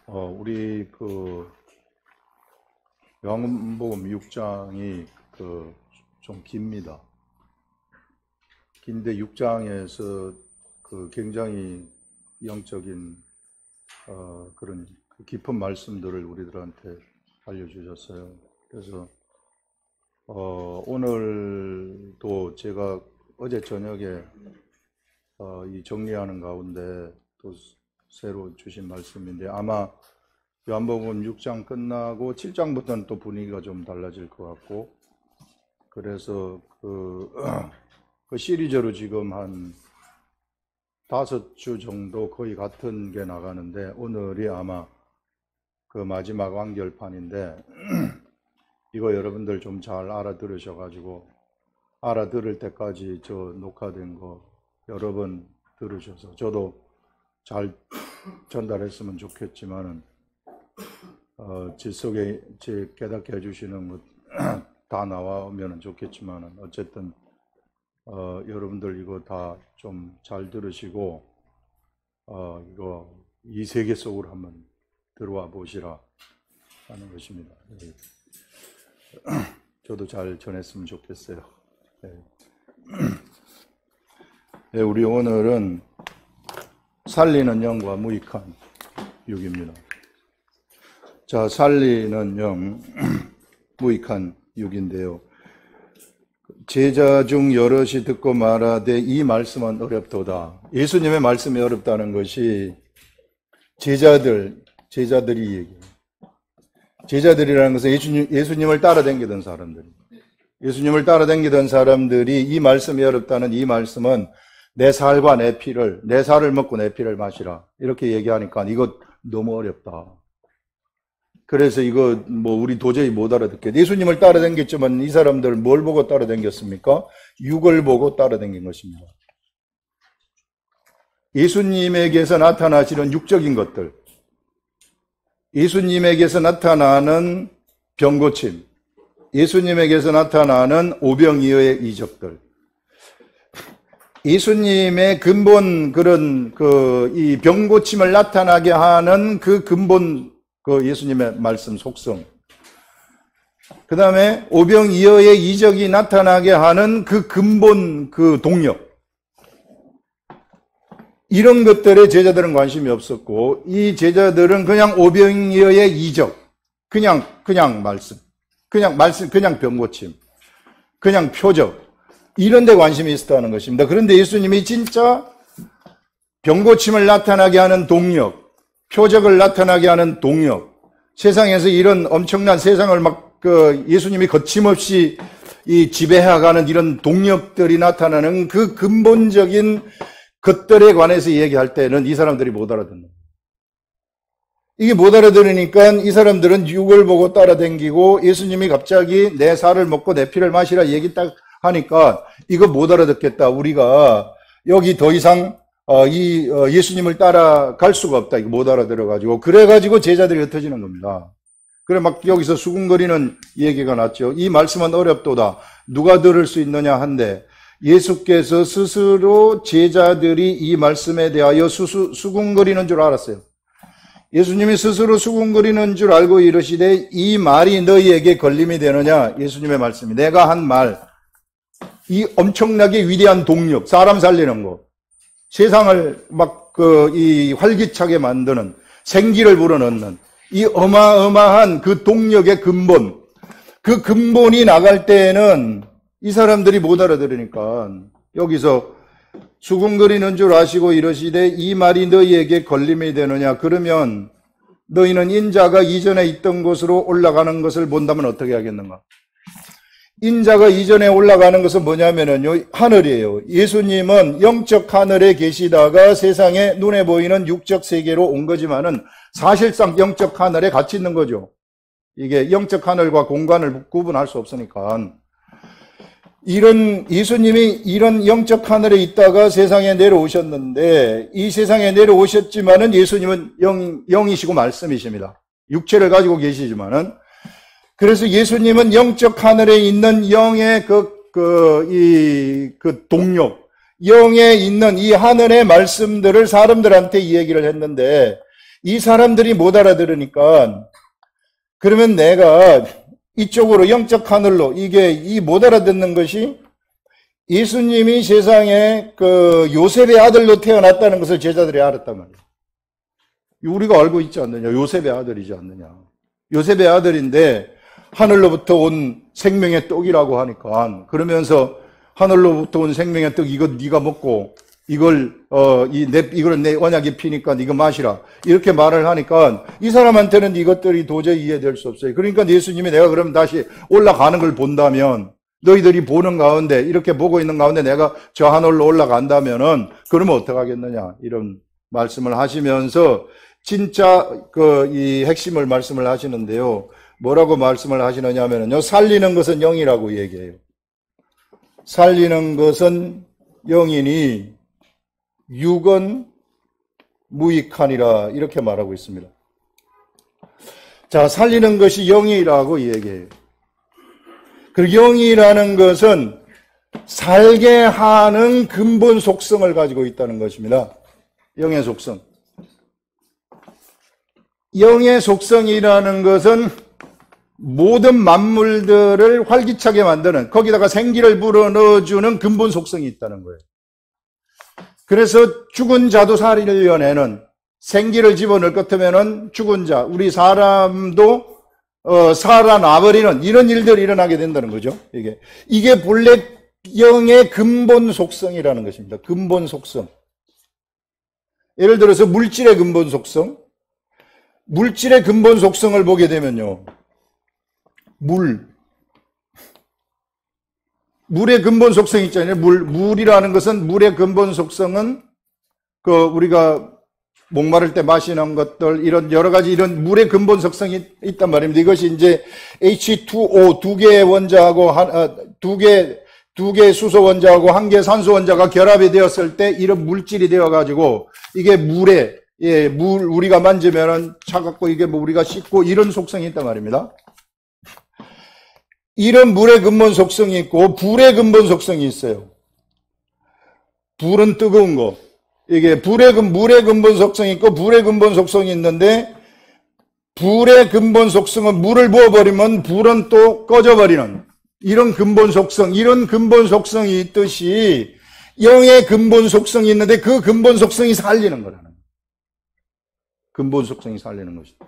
우리 요한복음 6장이 좀 깁니다. 긴데 6장에서 굉장히 영적인 그런 깊은 말씀들을 우리들한테 알려주셨어요. 그래서 오늘도 제가 어제 저녁에 이 정리하는 가운데 또 새로 주신 말씀인데 아마 요한복음 6장 끝나고 7장부터는 또 분위기가 좀 달라질 것 같고, 그래서 그 시리즈로 지금 한 5주 정도 거의 같은 게 나가는데, 오늘이 아마 그 마지막 완결판인데 이거 여러분들 좀 잘 알아들으셔가지고, 알아들을 때까지 저 녹화된 거 여러 번 들으셔서 저도 잘 전달했으면 좋겠지만은 제 속에 제 깨닫게 해주시는 것 다 나오면 좋겠지만은, 어쨌든 여러분들 이거 다 좀 잘 들으시고 이거 이 세계 속으로 한번 들어와 보시라 하는 것입니다. 저도 잘 전했으면 좋겠어요. 네, 우리 오늘은 살리는 영과 무익한 육입니다. 자, 살리는 영, 무익한 육인데요. 제자 중 여럿이 듣고 말하되 이 말씀은 어렵도다. 예수님의 말씀이 어렵다는 것이 제자들이 얘기해요. 제자들이라는 것은 예수님을 따라다니던 사람들입니다. 예수님을 따라다니던 사람들이 이 말씀이 어렵다는 이 말씀은 내 살과 내 피를, 내 살을 먹고 내 피를 마시라, 이렇게 얘기하니까 이거 너무 어렵다. 그래서 이거 우리 도저히 못 알아듣게. 예수님을 따라다녔지만 이 사람들 뭘 보고 따라다녔습니까? 육을 보고 따라다닌 것입니다. 예수님에게서 나타나시는 육적인 것들, 예수님에게서 나타나는 병고침, 예수님에게서 나타나는 오병이어의 이적들, 예수님의 근본 그런 이 병고침을 나타나게 하는 그 근본 예수님의 말씀 속성, 그 다음에 오병이어의 이적이 나타나게 하는 그 근본 동력, 이런 것들에 제자들은 관심이 없었고, 이 제자들은 그냥 오병이어의 이적, 그냥 말씀, 그냥 병고침, 그냥 표적, 이런 데 관심이 있었다는 것입니다. 그런데 예수님이 진짜 병고침을 나타나게 하는 동력, 표적을 나타나게 하는 동력, 세상에서 이런 엄청난 세상을 예수님이 거침없이 지배해가는 이런 동력들이 나타나는 그 근본적인 것들에 관해서 얘기할 때는 이 사람들이 못 알아듣는. 이게 못 알아들으니까 이 사람들은 육을 보고 따라다니고, 예수님이 갑자기 내 살을 먹고 내 피를 마시라 얘기 딱 하니까 이거 못 알아듣겠다. 우리가 여기 더 이상 예수님을 따라갈 수가 없다. 이거 못 알아들어가지고. 그래가지고 제자들이 흩어지는 겁니다. 그래 막 여기서 수군거리는 얘기가 났죠. 이 말씀은 어렵도다. 누가 들을 수 있느냐 한데, 예수께서 스스로 제자들이 이 말씀에 대하여 수군거리는 줄 알았어요. 예수님이 스스로 수군거리는 줄 알고 이르시되 이 말이 너희에게 걸림이 되느냐. 예수님의 말씀이, 내가 한 말, 이 엄청나게 위대한 동력, 사람 살리는 거, 세상을 이 활기차게 만드는, 생기를 불어넣는 이 어마어마한 그 동력의 근본, 그 근본이 나갈 때에는 이 사람들이 못 알아들으니까 여기서 수군거리는 줄 아시고 이러시되 이 말이 너희에게 걸림이 되느냐. 그러면 너희는 인자가 이전에 있던 곳으로 올라가는 것을 본다면 어떻게 하겠는가? 인자가 이전에 올라가는 것은 뭐냐면요, 하늘이에요. 예수님은 영적 하늘에 계시다가 세상에 눈에 보이는 육적 세계로 온 거지만은 사실상 영적 하늘에 같이 있는 거죠. 이게 영적 하늘과 공간을 구분할 수 없으니까. 예수님이 이런 영적 하늘에 있다가 세상에 내려오셨는데, 이 세상에 내려오셨지만은 예수님은 영이시고 말씀이십니다. 육체를 가지고 계시지만은, 그래서 예수님은 영적 하늘에 있는 영의 동력, 영에 있는 이 하늘의 말씀들을 사람들한테 이 얘기를 했는데, 이 사람들이 못 알아들으니까 그러면 내가 이쪽으로 영적 하늘로 이게 이 못 알아듣는 것이 예수님이 세상에 그 요셉의 아들로 태어났다는 것을 제자들이 알았단 말이에요. 우리가 알고 있지 않느냐? 요셉의 아들이지 않느냐? 요셉의 아들인데 하늘로부터 온 생명의 떡이라고 하니까 그러면서 하늘로부터 온 생명의 떡 이거 네가 먹고 이걸 이거는 내 언약의 피니까 이거 마시라 이렇게 말을 하니까 이 사람한테는 이것들이 도저히 이해될 수 없어요. 그러니까 예수님이 내가 그럼 다시 올라가는 걸 본다면 너희들이 보는 가운데 이렇게 보고 있는 가운데 내가 저 하늘로 올라간다면은 그러면 어떡하겠느냐 이런 말씀을 하시면서 진짜 이 핵심을 말씀을 하시는데요. 뭐라고 말씀을 하시느냐 하면요. 살리는 것은 영이라고 얘기해요. 살리는 것은 영이니 육은 무익하니라 이렇게 말하고 있습니다. 자, 살리는 것이 영이라고 얘기해요. 그 영이라는 것은 살게 하는 근본 속성을 가지고 있다는 것입니다. 영의 속성. 영의 속성이라는 것은 모든 만물들을 활기차게 만드는 거기다가 생기를 불어넣어주는 근본 속성이 있다는 거예요. 그래서 죽은 자도 살려내는 생기를 집어넣을 것 같으면은 죽은 자, 우리 사람도 살아나버리는 이런 일들이 일어나게 된다는 거죠. 이게 본래 영의 근본 속성이라는 것입니다. 근본 속성. 예를 들어서 물질의 근본 속성. 물질의 근본 속성을 보게 되면요. 물의 근본 속성이 있잖아요. 물이라는 것은 물의 근본 속성은 우리가 목마를 때 마시는 것들 이런 여러 가지 이런 물의 근본 속성이 있단 말입니다. 이것이 이제 H2O 두 개의 원자하고 두 개 수소 원자하고 한 개 산소 원자가 결합이 되었을 때 이런 물질이 되어 가지고 이게 물 우리가 만지면은 차갑고 이게 우리가 씻고 이런 속성이 있단 말입니다. 이런 물의 근본 속성이 있고 불의 근본 속성이 있어요. 불은 뜨거운 거. 이게 물의 근본 속성이 있고 불의 근본 속성이 있는데 불의 근본 속성은 물을 부어버리면 불은 또 꺼져버리는 이런 근본 속성이 있듯이 영의 근본 속성이 있는데 그 근본 속성이 살리는 거라는 근본 속성이 살리는 것이다.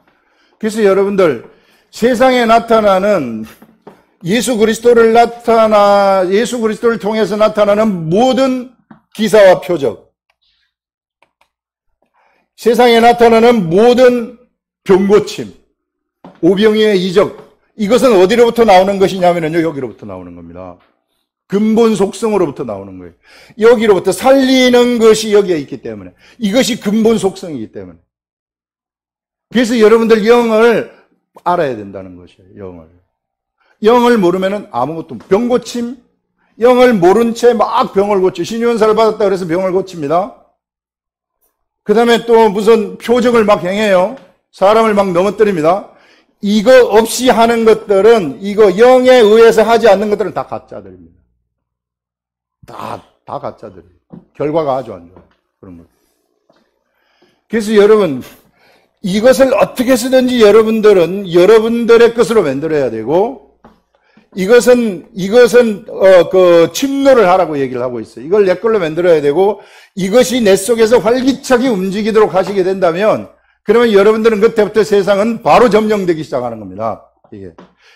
그래서 여러분들 세상에 나타나는 예수 그리스도를 통해서 나타나는 모든 기사와 표적, 세상에 나타나는 모든 병고침, 오병이의 이적, 이것은 어디로부터 나오는 것이냐면요, 여기로부터 나오는 겁니다. 근본 속성으로부터 나오는 거예요. 여기로부터 살리는 것이 여기에 있기 때문에, 이것이 근본 속성이기 때문에. 그래서 여러분들 영을 알아야 된다는 것이에요, 영을 모르면은 아무것도, 병고침, 영을 모른 채 막 병을 고쳐. 신유원사를 받았다 그래서 병을 고칩니다. 그 다음에 또 무슨 표적을 막 행해요. 사람을 막 넘어뜨립니다. 이거 없이 하는 것들은, 이거 영에 의해서 하지 않는 것들은 다 가짜들입니다. 다 가짜들이에요. 결과가 아주 안 좋아요. 그런 것. 그래서 여러분, 이것을 어떻게 쓰든지 여러분들은 여러분들의 것으로 만들어야 되고, 이것은 침노를 하라고 얘기를 하고 있어요. 이걸 내 걸로 만들어야 되고, 이것이 내 속에서 활기차게 움직이도록 하시게 된다면, 그러면 여러분들은 그때부터 세상은 바로 점령되기 시작하는 겁니다.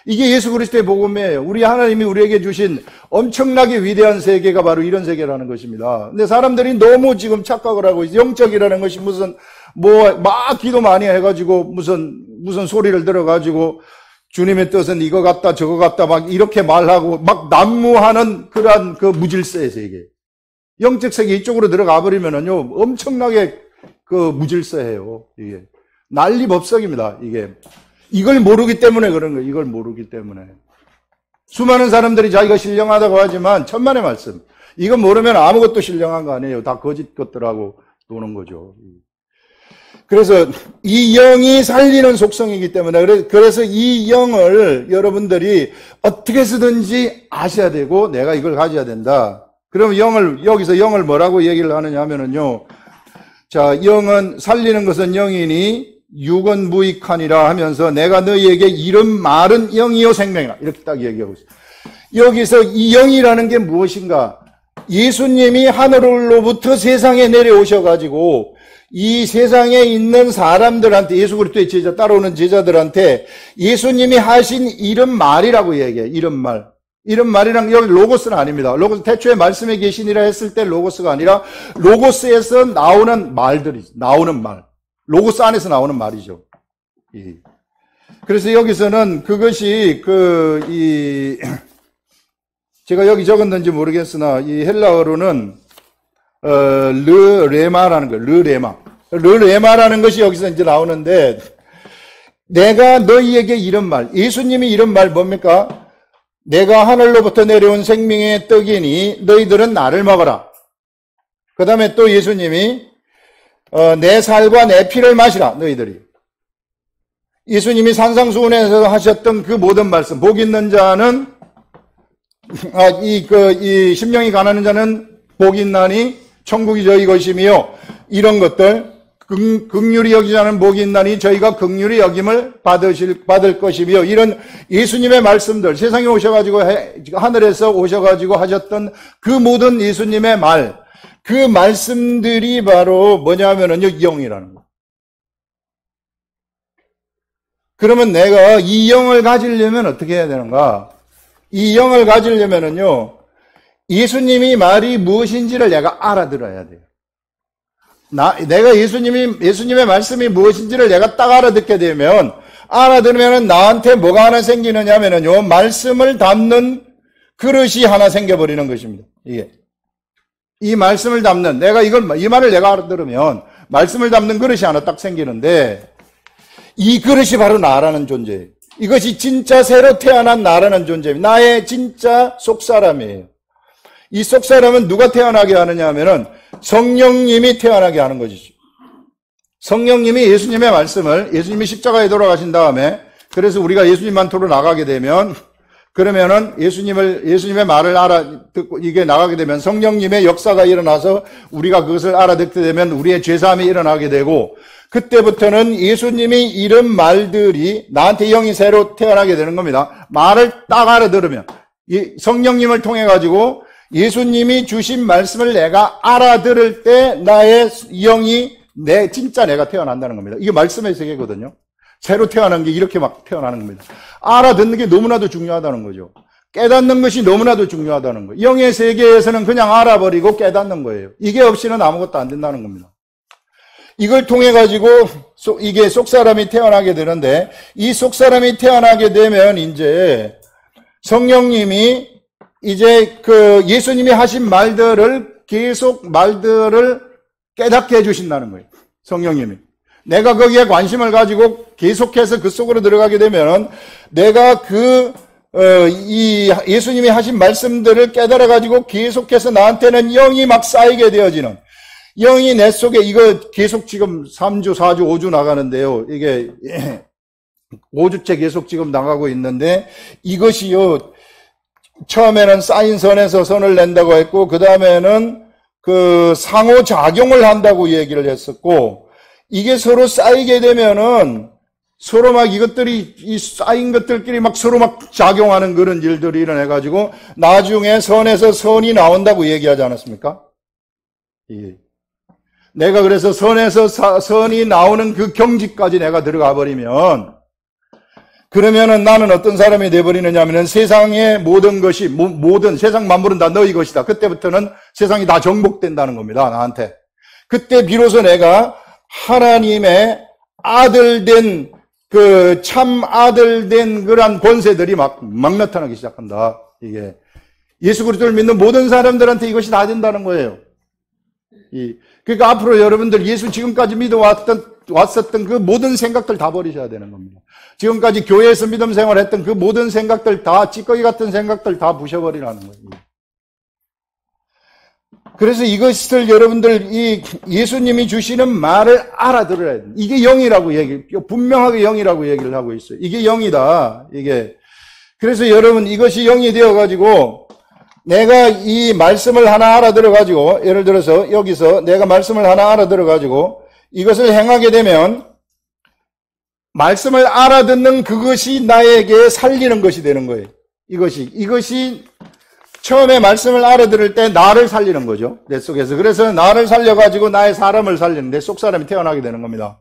이게 예수 그리스도의 복음이에요. 우리 하나님이 우리에게 주신 엄청나게 위대한 세계가 바로 이런 세계라는 것입니다. 근데 사람들이 너무 지금 착각을 하고 있어요. 영적이라는 것이 막 기도 많이 해가지고 무슨 소리를 들어가지고 주님의 뜻은 이거 같다 저거 같다 막 이렇게 말하고 막 난무하는 그러한 그 무질서의 세계. 영적 세계 이쪽으로 들어가 버리면은요 엄청나게 무질서해요. 이게 난리법석입니다. 이걸 모르기 때문에 그런 거예요. 이걸 모르기 때문에 수많은 사람들이 자기가 신령하다고 하지만 천만의 말씀. 이거 모르면 아무것도 신령한 거 아니에요. 다 거짓 것들하고 노는 거죠. 그래서 이 영이 살리는 속성이기 때문에 그래서 이 영을 여러분들이 어떻게 쓰든지 아셔야 되고 내가 이걸 가져야 된다. 그럼 여기서 영을 뭐라고 얘기를 하느냐 하면은요. 자, 영은 살리는 것은 영이니 육은 무익하니라 하면서 내가 너희에게 이런 말은 영이요 생명이라 이렇게 딱 얘기하고 있어요. 여기서 이 영이라는 게 무엇인가? 예수님이 하늘로부터 세상에 내려오셔가지고 이 세상에 있는 사람들한테, 예수 그리스도의 제자, 따라오는 제자들한테 예수님이 하신 이런 말이라고 얘기해요. 이런 말. 이런 말이란 여기 로고스는 아닙니다. 로고스, 태초에 말씀에 계시니라 했을 때 로고스가 아니라 로고스에서 나오는 말들이, 나오는 말. 로고스 안에서 나오는 말이죠. 예. 그래서 여기서는 그것이 제가 여기 적었는지 모르겠으나 이 헬라어로는 르레마라는 거예요. 르레마라는 것이 여기서 이제 나오는데, 내가 너희에게 이런 말, 예수님이 이런 말 뭡니까? 내가 하늘로부터 내려온 생명의 떡이니 너희들은 나를 먹어라. 그 다음에 또 예수님이 내 살과 내 피를 마시라, 너희들이. 예수님이 산상수훈에서 하셨던 그 모든 말씀, 복 있는 자는 이 심령이 가난한 자는 복이 있나니 천국이 저희 것이며, 이런 것들, 긍휼히 여기지 않은 복이 있나니 저희가 긍휼히 여김을 받을 것이며, 이런 예수님의 말씀들, 세상에 오셔가지고 하늘에서 오셔가지고 하셨던 그 모든 예수님의 말, 그 말씀들이 바로 뭐냐면은요, 영이라는 거. 그러면 내가 이 영을 가지려면 어떻게 해야 되는가? 이 영을 가지려면은요, 예수님이 말이 무엇인지를 내가 알아들어야 돼요. 내가 예수님의 말씀이 무엇인지를 내가 딱 알아들으면 나한테 뭐가 하나 생기느냐면요, 말씀을 담는 그릇이 하나 생겨버리는 것입니다. 이게. 이 말씀을 담는, 이 말을 내가 알아들으면 말씀을 담는 그릇이 하나 딱 생기는데, 이 그릇이 바로 나라는 존재예요. 이것이 진짜 새로 태어난 나라는 존재입니다. 나의 진짜 속사람이에요. 이 속사람은 누가 태어나게 하느냐 하면은 성령님이 태어나게 하는 것이죠. 성령님이 예수님의 말씀을, 예수님이 십자가에 돌아가신 다음에, 그래서 우리가 예수님만토로 나가게 되면, 그러면은 예수님의 말을 알아듣고 이게 나가게 되면 성령님의 역사가 일어나서 우리가 그것을 알아듣게 되면 우리의 죄사함이 일어나게 되고, 그때부터는 예수님이 이런 말들이 나한테 영이 새로 태어나게 되는 겁니다. 말을 딱 알아들으면, 성령님을 통해 가지고 예수님이 주신 말씀을 내가 알아들을 때 나의 영이 진짜 내가 태어난다는 겁니다. 이게 말씀의 세계거든요. 새로 태어난 게 이렇게 막 태어나는 겁니다. 알아듣는 게 너무나도 중요하다는 거죠. 깨닫는 것이 너무나도 중요하다는 거예요. 영의 세계에서는 그냥 알아버리고 깨닫는 거예요. 이게 없이는 아무것도 안 된다는 겁니다. 이걸 통해 가지고 이게 속사람이 태어나게 되는데, 이 속사람이 태어나게 되면 이제 성령님이 이제 예수님이 하신 말들을 깨닫게 해주신다는 거예요. 성령님이. 내가 거기에 관심을 가지고 계속해서 그 속으로 들어가게 되면 내가 이 예수님이 하신 말씀들을 깨달아 가지고 계속해서 나한테는 영이 막 쌓이게 되어지는, 영이 내 속에, 이거 계속 지금 3주, 4주, 5주 나가는데요. 이게 5주째 계속 지금 나가고 있는데, 이것이요, 처음에는 쌓인 선에서 선을 낸다고 했고, 그 다음에는 상호작용을 한다고 얘기를 했었고, 이게 서로 쌓이게 되면은 서로 막 이 쌓인 것들끼리 막 서로 막 작용하는 그런 일들이 일어나가지고 나중에 선에서 선이 나온다고 얘기하지 않았습니까? 예. 내가 그래서 선에서 선이 나오는 그 경지까지 내가 들어가 버리면, 그러면은 나는 어떤 사람이 돼버리느냐면은 세상의 모든 것이, 모든 세상 만물은 다 너희 것이다. 그때부터는 세상이 다 정복된다는 겁니다, 나한테. 그때 비로소 내가 하나님의 아들된, 참 아들된 그러한 권세들이 막 나타나기 시작한다. 이게. 예수 그리스도를 믿는 모든 사람들한테 이것이 다 된다는 거예요. 그러니까 앞으로 여러분들 예수 지금까지 왔었던 그 모든 생각들 다 버리셔야 되는 겁니다. 지금까지 교회에서 믿음 생활했던 그 모든 생각들 다, 찌꺼기 같은 생각들 다 부셔버리라는 거예요. 그래서 이것을 여러분들 예수님이 주시는 말을 알아들어야 돼요. 이게 영이라고 분명하게 영이라고 얘기를 하고 있어요. 이게 영이다. 이게. 그래서 여러분 이것이 영이 되어가지고 내가 이 말씀을 하나 알아들어가지고, 예를 들어서 여기서 내가 말씀을 하나 알아들어가지고 이것을 행하게 되면 말씀을 알아듣는 그것이 나에게 살리는 것이 되는 거예요. 이것이 처음에 말씀을 알아들을 때 나를 살리는 거죠. 내 속에서. 그래서 나를 살려가지고 나의 사람을 살리는데 속사람이 태어나게 되는 겁니다.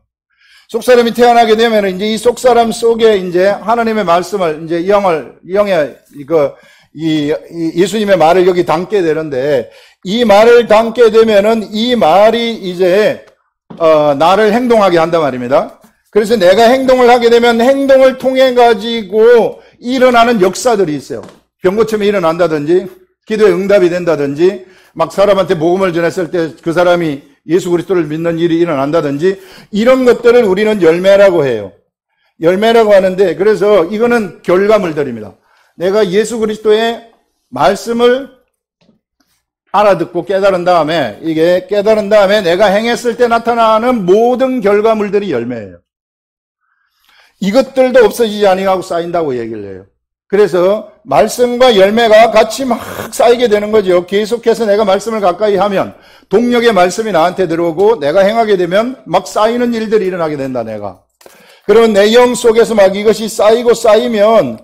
속사람이 태어나게 되면 이제 이 속사람 속에 이제 하나님의 말씀을 이제 예수님의 말을 여기 담게 되는데 이 말을 담게 되면은 이 말이 이제 나를 행동하게 한단 말입니다. 그래서 내가 행동을 하게 되면 행동을 통해 가지고 일어나는 역사들이 있어요. 병 고침이 일어난다든지 기도에 응답이 된다든지 막 사람한테 복음을 전했을 때 그 사람이 예수 그리스도를 믿는 일이 일어난다든지 이런 것들을 우리는 열매라고 해요. 열매라고 하는데 그래서 이거는 결과물들입니다. 내가 예수 그리스도의 말씀을 알아듣고 깨달은 다음에 내가 행했을 때 나타나는 모든 결과물들이 열매예요. 이것들도 없어지지 아니하고 쌓인다고 얘기를 해요. 그래서 말씀과 열매가 같이 막 쌓이게 되는 거죠. 계속해서 내가 말씀을 가까이 하면 동력의 말씀이 나한테 들어오고 내가 행하게 되면 막 쌓이는 일들이 일어나게 된다, 내가. 그러면 내 영 속에서 막 이것이 쌓이면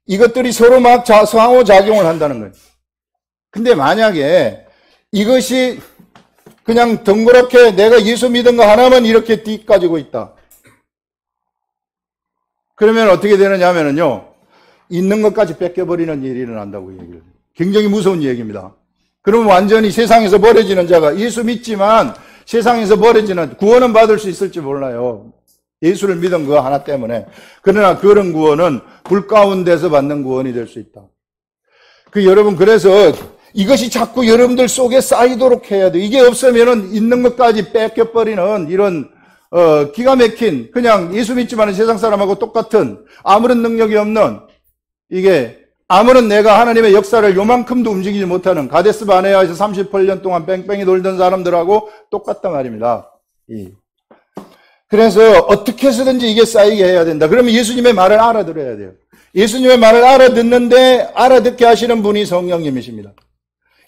이것들이 서로 막 상호작용을 한다는 거예요. 근데 만약에 이것이 그냥 덩그렇게 내가 예수 믿은 거 하나만 이렇게 띠 가지고 있다. 그러면 어떻게 되느냐 하면요. 있는 것까지 뺏겨버리는 일이 일어난다고 얘기를 해요. 굉장히 무서운 얘기입니다. 그러면 완전히 세상에서 버려지는 자가 예수 믿지만 세상에서 버려지는 구원은 받을 수 있을지 몰라요. 예수를 믿은 거 하나 때문에. 그러나 그런 구원은 불 가운데서 받는 구원이 될 수 있다. 여러분 그래서 이것이 자꾸 여러분들 속에 쌓이도록 해야 돼. 이게 없으면은 있는 것까지 뺏겨버리는 이런 기가 막힌 그냥 예수 믿지만 세상 사람하고 똑같은 아무런 능력이 없는 이게 아무런 내가 하나님의 역사를 요만큼도 움직이지 못하는 가데스 바네아에서 38년 동안 뺑뺑이 돌던 사람들하고 똑같단 말입니다. 그래서 어떻게 해서든지 이게 쌓이게 해야 된다. 그러면 예수님의 말을 알아들어야 돼요. 예수님의 말을 알아듣는데 알아듣게 하시는 분이 성령님이십니다.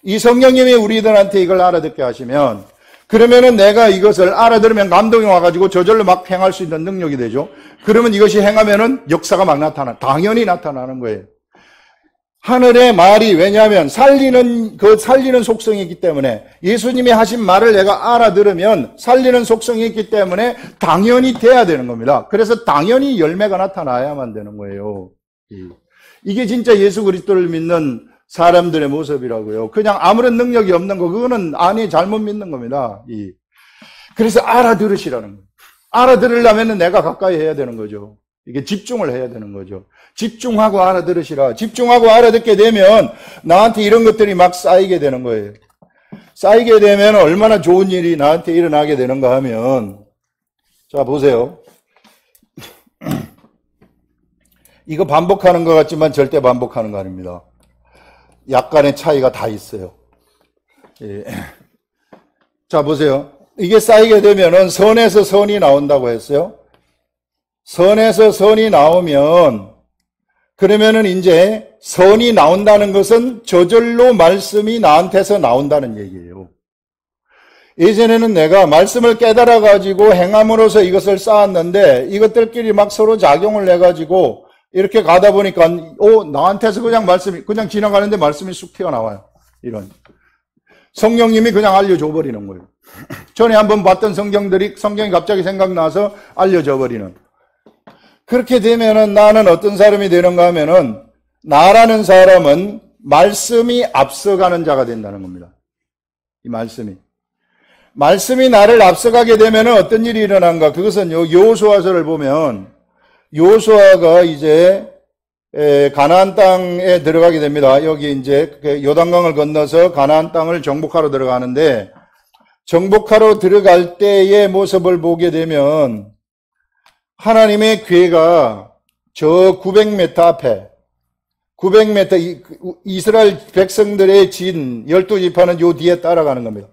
이 성령님이 우리들한테 이걸 알아듣게 하시면 그러면은 내가 이것을 알아들으면 감동이 와가지고 저절로 막 행할 수 있는 능력이 되죠. 그러면 이것이 행하면은 역사가 막 당연히 나타나는 거예요. 하늘의 말이 왜냐하면 살리는 속성이 있기 때문에 예수님이 하신 말을 내가 알아들으면 살리는 속성이 있기 때문에 당연히 돼야 되는 겁니다. 그래서 당연히 열매가 나타나야만 되는 거예요. 이게 진짜 예수 그리스도를 믿는 사람들의 모습이라고요. 그냥 아무런 능력이 없는 거, 그거는 잘못 믿는 겁니다. 그래서 알아들으시라는 거예요. 알아들으려면 내가 가까이 해야 되는 거죠. 이게 집중을 해야 되는 거죠. 집중하고 알아들으시라. 집중하고 알아듣게 되면 나한테 이런 것들이 막 쌓이게 되는 거예요. 쌓이게 되면 얼마나 좋은 일이 나한테 일어나게 되는가 하면, 자, 보세요. 이거 반복하는 것 같지만 절대 반복하는 거 아닙니다. 약간의 차이가 다 있어요. 자, 보세요. 이게 쌓이게 되면은 선에서 선이 나온다고 했어요. 선에서 선이 나오면, 그러면은 이제 선이 나온다는 것은 저절로 말씀이 나한테서 나온다는 얘기예요. 예전에는 내가 말씀을 깨달아가지고 행함으로써 이것을 쌓았는데 이것들끼리 막 서로 작용을 해가지고 이렇게 가다 보니까 나한테서 그냥 지나가는데 말씀이 쑥 튀어나와요. 이런. 성령님이 그냥 알려줘 버리는 거예요. 전에 한번 봤던 성경이 갑자기 생각나서 알려줘 버리는. 그렇게 되면은 나는 어떤 사람이 되는가 하면은 나라는 사람은 말씀이 앞서가는 자가 된다는 겁니다. 이 말씀이 나를 앞서가게 되면은 어떤 일이 일어난가? 그것은 여호수아서를 보면 여호수아가 이제 가나안 땅에 들어가게 됩니다. 여기 이제 요단강을 건너서 가나안 땅을 정복하러 들어가는데 정복하러 들어갈 때의 모습을 보게 되면 하나님의 궤가 저 900m 앞에 900m 이스라엘 백성들의 진 12지파는 요 뒤에 따라가는 겁니다.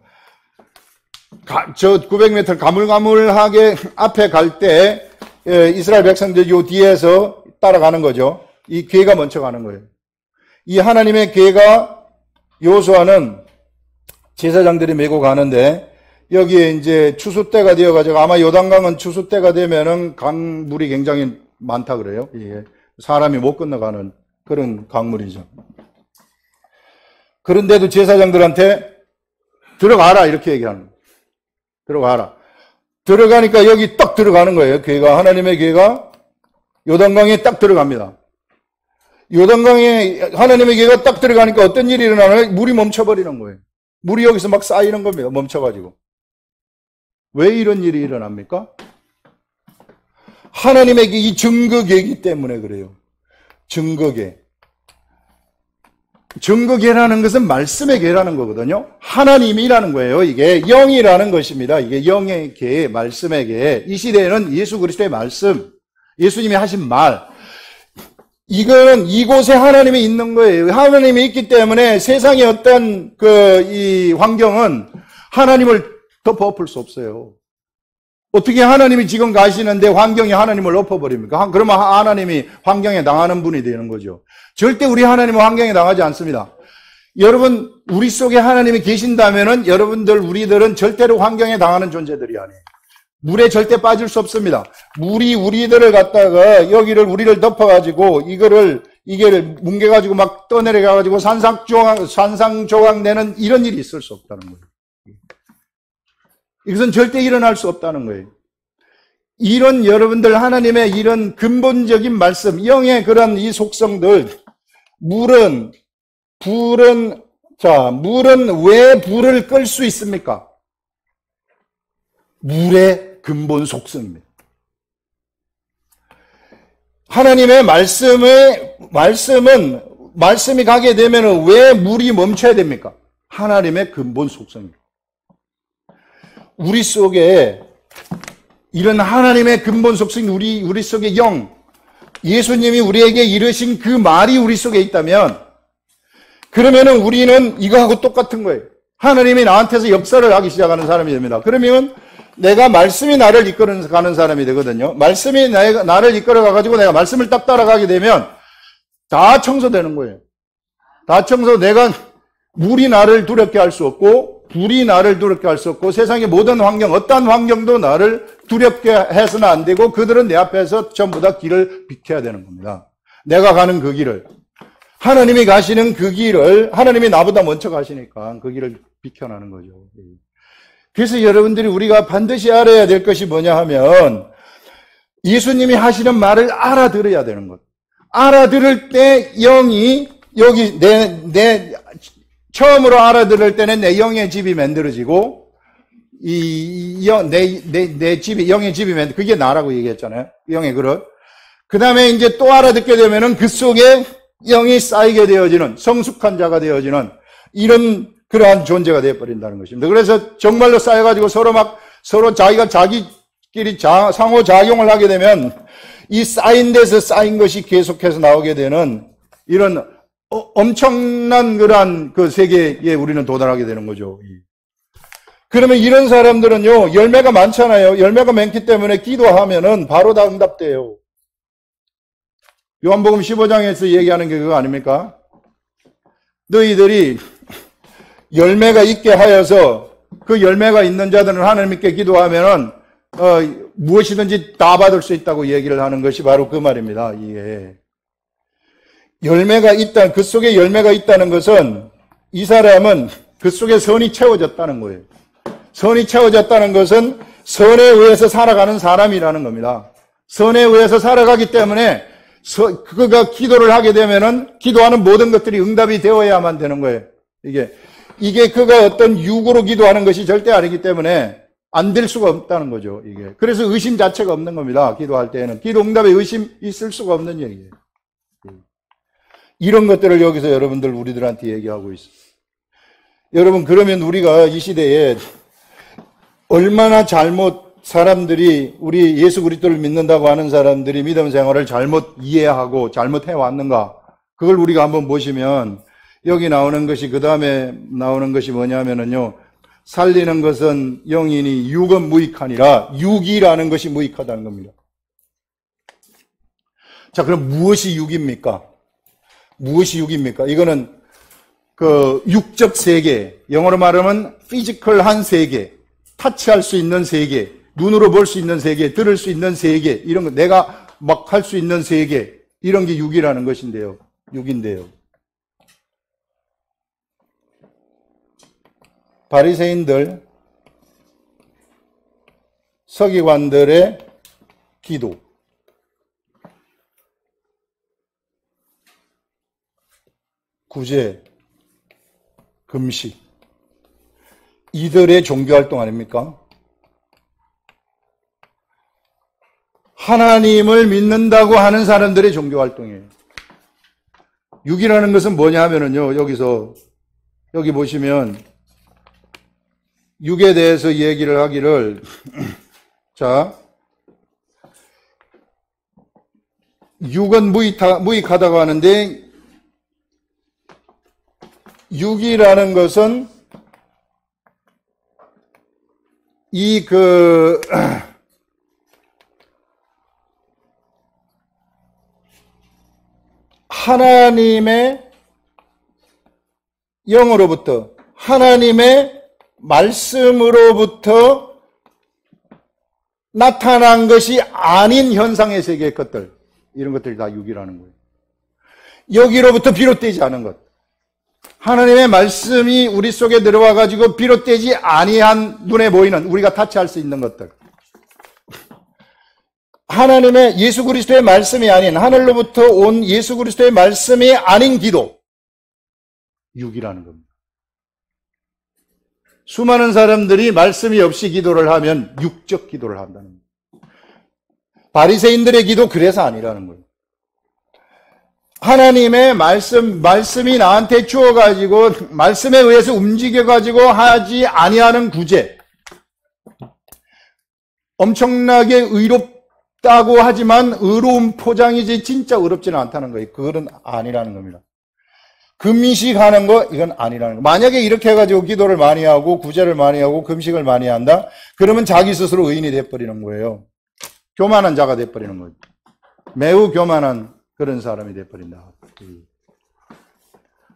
저 900m 가물가물하게 앞에 갈 때 이스라엘 백성들 요 뒤에서 따라가는 거죠. 이 궤가 먼저 가는 거예요. 이 하나님의 궤가 여호수아는 제사장들이 메고 가는데 여기에 이제 추수 때가 되어가지고 아마 요단강은 추수 때가 되면은 강물이 굉장히 많다 그래요. 예. 사람이 못 건너가는 그런 강물이죠. 그런데도 제사장들한테 들어가라 이렇게 얘기하는 거예요. 들어가라. 들어가니까 여기 딱 들어가는 거예요. 교회가, 하나님의 교회가 요단강에 딱 들어갑니다. 요단강에 하나님의 교회가 딱 들어가니까 어떤 일이 일어나나요? 물이 멈춰버리는 거예요. 물이 여기서 막 쌓이는 겁니다. 멈춰가지고. 왜 이런 일이 일어납니까? 하나님의 이 증거계이기 때문에 그래요. 증거계. 증거계라는 것은 말씀의 계라는 거거든요. 하나님이라는 거예요. 이게 영이라는 것입니다. 이게 영의 계, 말씀의 계. 이 시대에는 예수 그리스도의 말씀, 예수님이 하신 말, 이거는 이곳에 하나님이 있는 거예요. 하나님이 있기 때문에 세상의 어떤 이 환경은 하나님을 덮어엎을 수 없어요. 어떻게 하나님이 지금 가시는데 환경이 하나님을 엎어버립니까? 그러면 하나님이 환경에 당하는 분이 되는 거죠. 절대 우리 하나님은 환경에 당하지 않습니다. 여러분, 우리 속에 하나님이 계신다면은 여러분들, 우리들은 절대로 환경에 당하는 존재들이 아니에요. 물에 절대 빠질 수 없습니다. 물이 우리들을 갖다가 여기를 우리를 덮어가지고 이게 뭉개가지고 막 떠내려가가지고 산상조각 내는 이런 일이 있을 수 없다는 거예요. 이것은 절대 일어날 수 없다는 거예요. 이런 여러분들 하나님의 이런 근본적인 말씀, 영의 그런 이 속성들, 물은 왜 불을 끌 수 있습니까? 물의 근본 속성입니다. 하나님의 말씀이 가게 되면 왜 물이 멈춰야 됩니까? 하나님의 근본 속성입니다. 우리 속에 이런 하나님의 근본 속성이 우리 속에 영, 예수님이 우리에게 이르신 그 말이 우리 속에 있다면, 그러면은 우리는 이거하고 똑같은 거예요. 하나님이 나한테서 역사를 하기 시작하는 사람이 됩니다. 그러면 내가 말씀이 나를 이끌어가는 사람이 되거든요. 말씀이 나를 이끌어가가지고 내가 말씀을 딱 따라가게 되면 다 청소되는 거예요. 다 물이 나를 두렵게 할 수 없고, 불이 나를 두렵게 할 수 없고, 세상의 모든 환경, 어떠한 환경도 나를 두렵게 해서는 안 되고, 그들은 내 앞에서 전부 다 길을 비켜야 되는 겁니다. 내가 가는 그 길을. 하나님이 가시는 그 길을, 하나님이 나보다 먼저 가시니까 그 길을 비켜나는 거죠. 그래서 여러분들이 우리가 반드시 알아야 될 것이 뭐냐 하면, 예수님이 하시는 말을 알아들어야 되는 것. 알아들을 때 영이, 여기 처음으로 알아들을 때는 내 영의 집이 만들어지고, 내 집이, 영의 집이 그게 나라고 얘기했잖아요. 영의 그릇. 그 다음에 이제 또 알아듣게 되면은 그 속에 영이 쌓이게 되어지는, 성숙한 자가 되어지는, 그러한 존재가 되어버린다는 것입니다. 그래서 정말로 쌓여가지고 서로 자기가 자기끼리 상호작용을 하게 되면 이 쌓인 데서 쌓인 것이 계속해서 나오게 되는 이런 엄청난 그러한 그 세계에 우리는 도달하게 되는 거죠. 그러면 이런 사람들은요, 열매가 많잖아요. 열매가 많기 때문에 기도하면은 바로 다 응답돼요. 요한복음 15장에서 얘기하는 게 그거 아닙니까? 너희들이 열매가 있게 하여서 그 열매가 있는 자들은 하나님께 기도하면은 무엇이든지 다 받을 수 있다고 얘기를 하는 것이 바로 그 말입니다. 이게 열매가 있다, 그 속에 열매가 있다는 것은 이 사람은 그 속에 선이 채워졌다는 거예요. 선이 채워졌다는 것은 선에 의해서 살아가는 사람이라는 겁니다. 선에 의해서 살아가기 때문에 그가 기도를 하게 되면은 기도하는 모든 것들이 응답이 되어야만 되는 거예요. 이게 그가 어떤 육으로 기도하는 것이 절대 아니기 때문에 안 될 수가 없다는 거죠, 이게. 그래서 의심 자체가 없는 겁니다, 기도할 때에는. 기도 응답에 의심 있을 수가 없는 얘기예요. 이런 것들을 여기서 여러분들 우리들한테 얘기하고 있어요. 여러분, 그러면 우리가 이 시대에 얼마나 사람들이 우리 예수 그리스도를 믿는다고 하는 사람들이 믿음 생활을 잘못 이해하고 잘못해 왔는가? 그걸 우리가 한번 보시면 여기 나오는 것이, 그 다음에 나오는 것이 뭐냐면은요, 살리는 것은 영이니 육은 무익하니라. 육이라는 것이 무익하다는 겁니다. 자, 그럼 무엇이 육입니까? 무엇이 육입니까? 이거는 그 육적 세계, 영어로 말하면 피지컬한 세계, 타치할 수 있는 세계, 눈으로 볼 수 있는 세계, 들을 수 있는 세계, 이런 거, 내가 막 할 수 있는 세계, 이런 게 육이라는 것인데요. 육인데요. 바리새인들, 서기관들의 기도. 구제, 금식. 이들의 종교활동 아닙니까? 하나님을 믿는다고 하는 사람들의 종교활동이에요. 육이라는 것은 뭐냐 하면은요, 여기 보시면, 육에 대해서 얘기를 하기를, 자, 육은 무익하다고 하는데, 육이라는 것은 하나님의 영으로부터, 하나님의 말씀으로부터 나타난 것이 아닌 현상의 세계의 것들, 이런 것들이 다 육이라는 거예요. 여기로부터 비롯되지 않은 것. 하나님의 말씀이 우리 속에 들어와 가지고 비롯되지 아니한 눈에 보이는 우리가 타치할 수 있는 것들. 하나님의 예수 그리스도의 말씀이 아닌 하늘로부터 온 예수 그리스도의 말씀이 아닌 기도. 육이라는 겁니다. 수많은 사람들이 말씀이 없이 기도를 하면 육적 기도를 한다는 거예요. 바리새인들의 기도 그래서 아니라는 거예요. 하나님의 말씀이 나한테 주어가지고, 말씀에 의해서 움직여가지고 하지 아니하는 구제. 엄청나게 의롭다고 하지만 의로운 포장이지 진짜 의롭지는 않다는 거예요. 그거는 아니라는 겁니다. 금식하는 거, 이건 아니라는 거. 만약에 이렇게 해가지고 기도를 많이 하고, 구제를 많이 하고, 금식을 많이 한다? 그러면 자기 스스로 의인이 돼버리는 거예요. 교만한 자가 돼버리는 거예요. 매우 교만한 그런 사람이 돼버린다.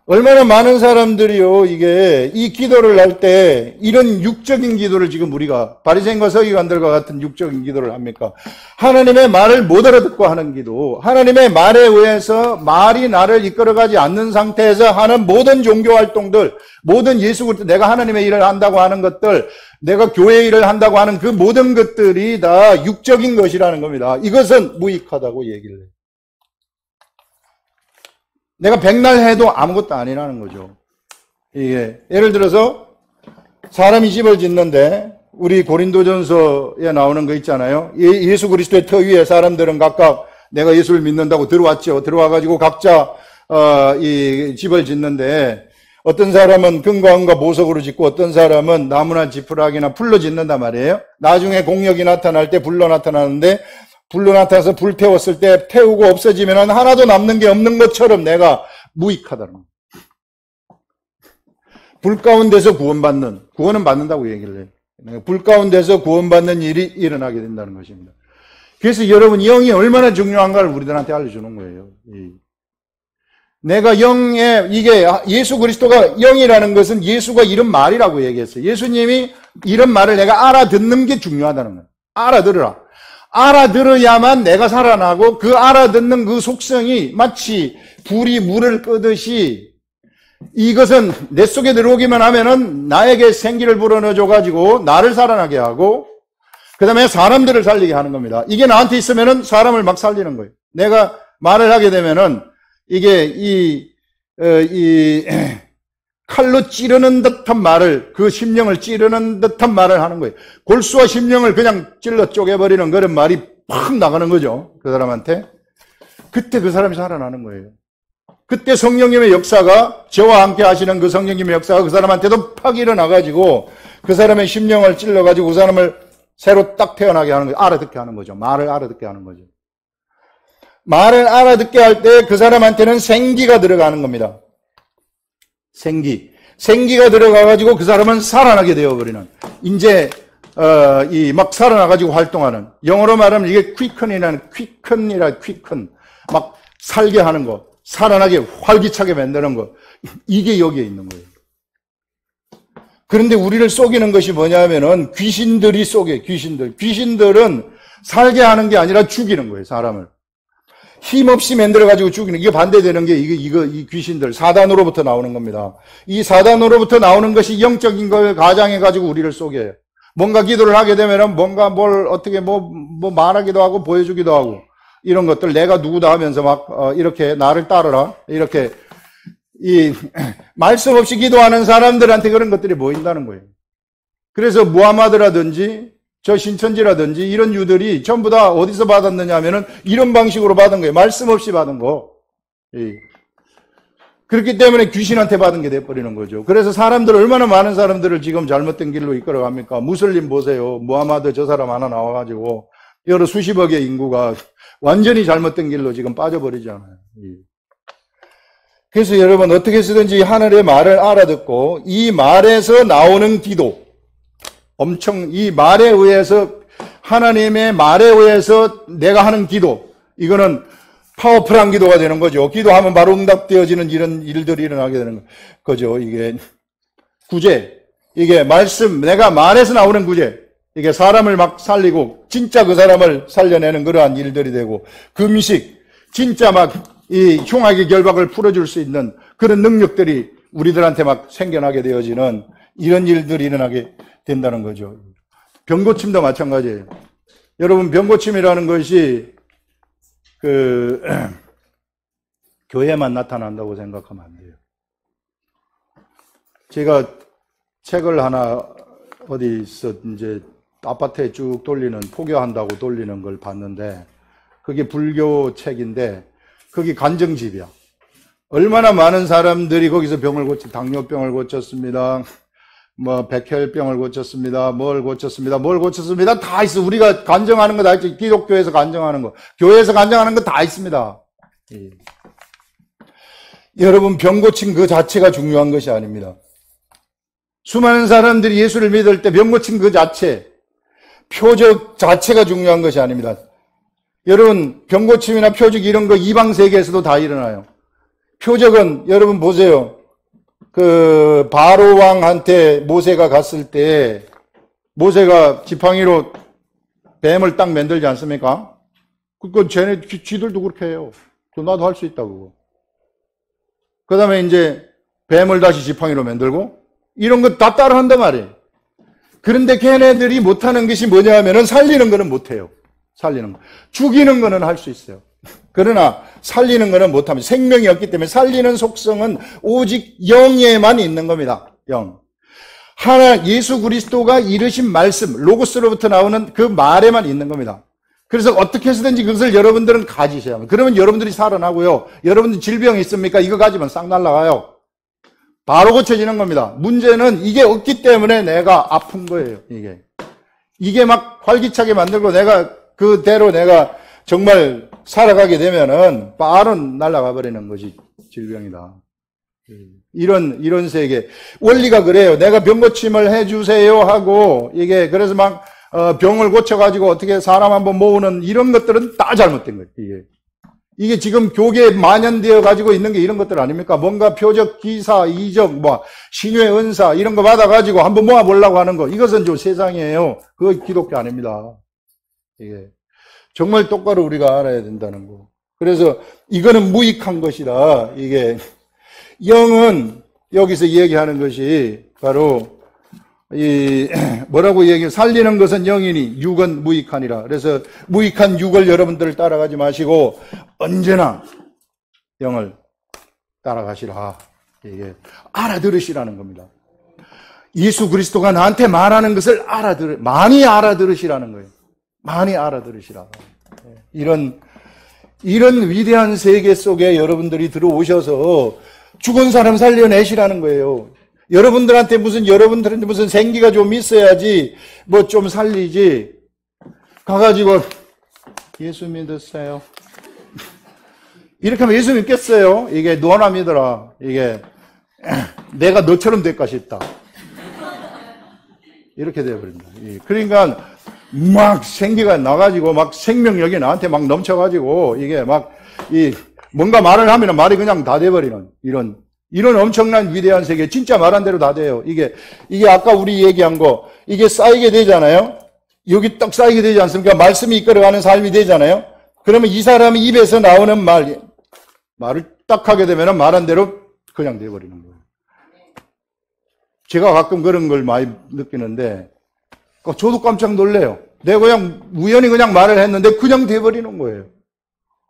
얼마나 많은 사람들이요, 이 기도를 할 때, 이런 육적인 기도를 지금 우리가, 바리새인과 서기관들과 같은 육적인 기도를 합니까? 하나님의 말을 못 알아듣고 하는 기도, 하나님의 말에 의해서 말이 나를 이끌어가지 않는 상태에서 하는 모든 종교 활동들, 모든 예수 그리스도, 내가 하나님의 일을 한다고 하는 것들, 내가 교회 일을 한다고 하는 그 모든 것들이 다 육적인 것이라는 겁니다. 이것은 무익하다고 얘기를 해요. 내가 백날 해도 아무것도 아니라는 거죠. 이게 예를 들어서 사람이 집을 짓는데 우리 고린도전서에 나오는 거 있잖아요. 예수 그리스도의 터 위에 사람들은 각각 내가 예수를 믿는다고 들어왔죠. 들어와가지고 각자 이 집을 짓는데 어떤 사람은 금과 은과 보석으로 짓고 어떤 사람은 나무나 지푸라기나 풀로 짓는단 말이에요. 나중에 공력이 나타날 때 불로 나타나는데 불로 나타나서 불 태웠을 때 태우고 없어지면 하나도 남는 게 없는 것처럼 내가 무익하다는 거예요. 불 가운데서 구원은 받는다고 얘기를 해요. 불 가운데서 구원받는 일이 일어나게 된다는 것입니다. 그래서 여러분, 영이 얼마나 중요한가를 우리들한테 알려주는 거예요. 내가 이게 예수 그리스도가 영이라는 것은 예수가 이런 말이라고 얘기했어요. 예수님이 이런 말을 내가 알아듣는 게 중요하다는 거예요. 알아들어라. 알아들어야만 내가 살아나고 그 알아듣는 그 속성이 마치 불이 물을 끄듯이 이것은 내 속에 들어오기만 하면은 나에게 생기를 불어넣어줘가지고 나를 살아나게 하고 그 다음에 사람들을 살리게 하는 겁니다. 이게 나한테 있으면은 사람을 막 살리는 거예요. 내가 말을 하게 되면은 이게 칼로 찌르는 듯한 말을, 그 심령을 찌르는 듯한 말을 하는 거예요. 골수와 심령을 그냥 찔러 쪼개버리는 그런 말이 팍 나가는 거죠. 그 사람한테. 그때 그 사람이 살아나는 거예요. 그때 성령님의 역사가, 저와 함께 하시는 그 성령님의 역사가 그 사람한테도 팍 일어나가지고 그 사람의 심령을 찔러가지고 그 사람을 새로 딱 태어나게 하는 거예요. 알아듣게 하는 거죠. 말을 알아듣게 하는 거죠. 말을 알아듣게 할 때 그 사람한테는 생기가 들어가는 겁니다. 생기가 들어가가지고 그 사람은 살아나게 되어버리는, 이제, 막 살아나가지고 활동하는, 영어로 말하면 이게 quicken, 막 살게 하는 거, 살아나게 활기차게 만드는 거. 이게 여기에 있는 거예요. 그런데 우리를 속이는 것이 뭐냐면은 귀신들이 속여요. 귀신들은 살게 하는 게 아니라 죽이는 거예요. 사람을. 힘없이 만들어가지고 죽이는, 이게 반대되는 게 이 귀신들, 사단으로부터 나오는 겁니다. 이 사단으로부터 나오는 것이 영적인 걸 가장해가지고 우리를 속여요. 뭔가 기도를 하게 되면은 뭔가 뭘 어떻게 뭐 말하기도 하고 보여주기도 하고 이런 것들 내가 누구다 하면서 막 이렇게 나를 따르라 이렇게 말씀 없이 기도하는 사람들한테 그런 것들이 보인다는 거예요. 그래서 무하마드라든지 저 신천지라든지 이런 유들이 전부 다 어디서 받았느냐 하면은 이런 방식으로 받은 거예요. 말씀 없이 받은 거. 그렇기 때문에 귀신한테 받은 게 돼버리는 거죠. 그래서 사람들, 얼마나 많은 사람들을 지금 잘못된 길로 이끌어갑니까? 무슬림 보세요. 무하마드 저 사람 하나 나와가지고 여러 수십억의 인구가 완전히 잘못된 길로 지금 빠져버리잖아요. 그래서 여러분 어떻게 쓰든지 하늘의 말을 알아듣고 이 말에서 나오는 기도, 엄청 이 말에 의해서, 하나님의 말에 의해서 내가 하는 기도, 이거는 파워풀한 기도가 되는 거죠. 기도하면 바로 응답되어지는 이런 일들이 일어나게 되는 거죠. 이게 구제, 이게 말씀, 내가 말에서 나오는 구제, 이게 사람을 막 살리고 진짜 그 사람을 살려내는 그러한 일들이 되고, 금식, 진짜 막 이 흉악의 결박을 풀어줄 수 있는 그런 능력들이 우리들한테 막 생겨나게 되어지는 이런 일들이 일어나게 된다는 거죠. 병고침도 마찬가지예요. 여러분, 병고침이라는 것이 교회만 나타난다고 생각하면 안 돼요. 제가 책을 하나 어디서 이제 아파트에 쭉 돌리는, 포교한다고 돌리는 걸 봤는데, 그게 불교 책인데, 거기 간증집이야. 얼마나 많은 사람들이 거기서 당뇨병을 고쳤습니다. 뭐, 백혈병을 고쳤습니다. 뭘 고쳤습니다. 다 있어. 우리가 간증하는 거 다 있죠. 기독교에서 간증하는 거, 교회에서 간증하는 거 다 있습니다. 여러분, 병 고친 그 자체가 중요한 것이 아닙니다. 수많은 사람들이 예수를 믿을 때 병 고친 그 자체, 표적 자체가 중요한 것이 아닙니다. 여러분, 병 고침이나 표적 이런 거 이방 세계에서도 다 일어나요. 표적은 여러분 보세요. 그 바로 왕한테 모세가 갔을 때 모세가 지팡이로 뱀을 딱 만들지 않습니까? 그건 쥐들도 그렇게 해요. 나도 할 수 있다 그거. 그 다음에 이제 뱀을 다시 지팡이로 만들고 이런 거 다 따라 한단 말이에요. 그런데 걔네들이 못하는 것이 뭐냐 하면은 살리는 거는 못해요. 살리는 거. 죽이는 거는 할 수 있어요. 그러나 살리는 거는 못합니다. 생명이 없기 때문에 살리는 속성은 오직 영에만 있는 겁니다. 영. 예수 그리스도가 이르신 말씀, 로고스로부터 나오는 그 말에만 있는 겁니다. 그래서 어떻게 해서든지 그것을 여러분들은 가지셔야 합니다. 그러면 여러분들이 살아나고요. 여러분들 질병이 있습니까? 이거 가지면 싹 날아가요. 바로 고쳐지는 겁니다. 문제는 이게 없기 때문에 내가 아픈 거예요. 이게 막 활기차게 만들고 그대로 내가 정말 살아가게 되면은 바로 날아가 버리는 것이 질병이다. 이런 세계. 원리가 그래요. 내가 병 고침을 해주세요 하고, 그래서 막, 병을 고쳐가지고 어떻게 사람 한번 모으는 이런 것들은 다 잘못된 거예요. 이게 지금 교계에 만연되어 가지고 있는 게 이런 것들 아닙니까? 뭔가 표적, 기사, 이적, 신유의 은사, 이런 거 받아가지고 한번 모아보려고 하는 거. 이것은 좀 세상이에요. 그거 기독교 아닙니다. 정말 똑바로 우리가 알아야 된다는 거. 그래서 이거는 무익한 것이다. 영은 여기서 얘기하는 것이 바로 뭐라고 얘기해요? 살리는 것은 영이니 육은 무익하니라. 그래서 무익한 육을 여러분들 따라가지 마시고 언제나 영을 따라가시라. 알아들으시라는 겁니다. 예수 그리스도가 나한테 말하는 것을 많이 알아들으시라는 거예요. 많이 알아들으시라. 이런 위대한 세계 속에 여러분들이 들어오셔서 죽은 사람 살려내시라는 거예요. 여러분들한테 무슨 생기가 좀 있어야지 좀 살리지. 가가지고 예수 믿으세요. 이렇게 하면 예수 믿겠어요? 너나 믿어라. 내가 너처럼 될까 싶다. 이렇게 되어버립니다. 그러니까 막 생기가 나가지고 막 생명력이 나한테 막 넘쳐가지고 뭔가 말을 하면 말이 그냥 다 돼버리는 이런 엄청난 위대한 세계. 진짜 말한 대로 다 돼요. 이게 아까 우리 얘기한 거, 이게 쌓이게 되잖아요. 여기 딱 쌓이게 되지 않습니까? 말씀이 이끌어가는 삶이 되잖아요. 그러면 이 사람이 입에서 나오는 말을 딱 하게 되면 말한 대로 그냥 돼버리는 거예요. 제가 가끔 그런 걸 많이 느끼는데, 저도 깜짝 놀래요. 내가 그냥 우연히 그냥 말을 했는데 그냥 돼버리는 거예요.